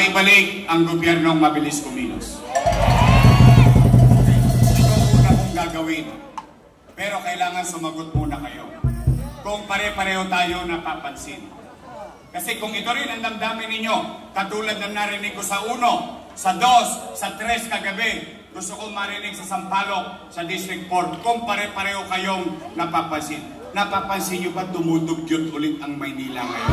maibalik ang gobyernong mabilis kumilos. Ito una kong gagawin. Pero kailangan sumagot muna kayo. Kung pare-pareho tayo napapansin. Kasi kung ito rin ang damdamin ninyo, katulad ng narinig ko sa 1, sa 2, sa 3 kagabi, gusto ko marinig sa Sampaloc, sa District 4, kung pare-pareho kayong napapansin. Napapansin nyo ba dumudugyot ulit ang Maynila ngayon?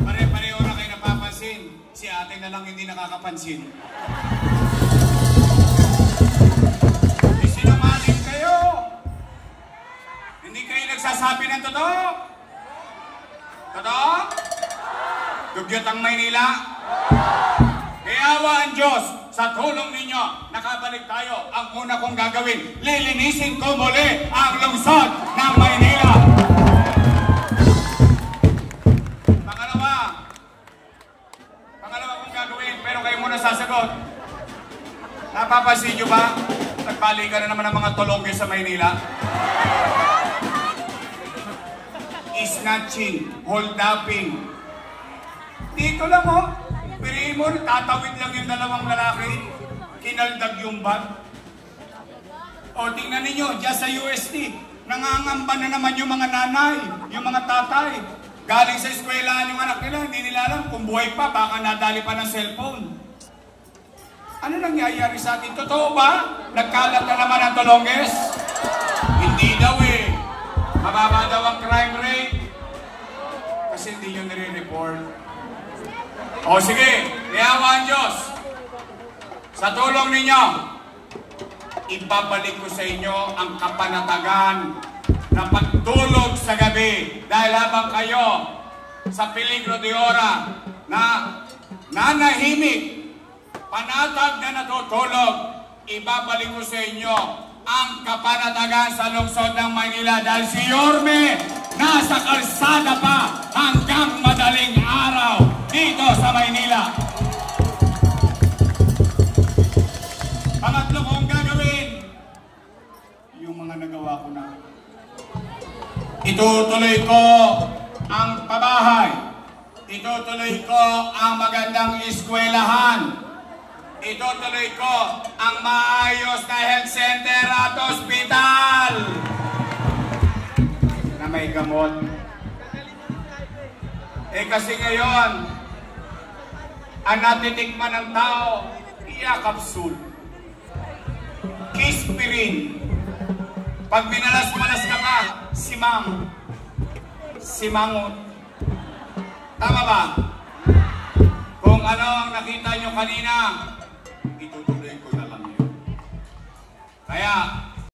Pare-pareho na kayo napapansin. Si ate na lang hindi nakakapansin. Isinungaling kayo. Hindi kayo nagsasabi ng totoo. Totoo? Dugyot ang Maynila. Kaya awa ang Diyos, sa tulong ninyo, nakabalik tayo. Ang una kong gagawin, lilinisin ko muli ang lungsod ng Maynila. Pangalawa kong gagawin, pero kayo muna sasagot. Napapansin nyo ba? Nagbalikan na naman ang mga tulongge sa Maynila. Snatching, hold-upping. Dito lang oh. Piliin mo, tatawid lang yung dalawang lalaki. Kinaldag yung bag. O tingnan ninyo, dyan sa UST, nangangamba na naman yung mga nanay, yung mga tatay. Galing sa eskwelahan yung anak nila, hindi nila alam kung buhay pa, baka nadali pa ng cellphone. Ano nangyayari sa atin? Totoo ba? Nagkalat na naman ang tulongges? Hindi daw eh. Mababa daw ang crime rate. Kasi hindi nyo nire-report. O sige, iyawa ang Diyos. Sa tulong ninyo, ibabalik ko sa inyo ang kapanatagan na pagtulog sa gabi. Dahil habang kayo sa peligro de ora na nanahimik, panatag na natutulog, ibabalik ko sa inyo ang kapanatagan sa lungsod ng Maynila. Dahil si Yorme nasa kalsada pa hanggang madaling araw dito sa Maynila. Pangatlo kong gagawin, yung mga nagawa ko na. Itutuloy ko ang pabahay. Itutuloy ko ang magandang eskwelahan. Itutuloy ko ang maayos na health center at ospital na may gamot. Kasi ngayon, ang natitikman ng tao, Iacapsul, Kispirin. Pag minalas-malas ka pa, Simangot. Tama ba? Kung ano ang nakita nyo kanina, itutuloy ko na lang yun. Kaya,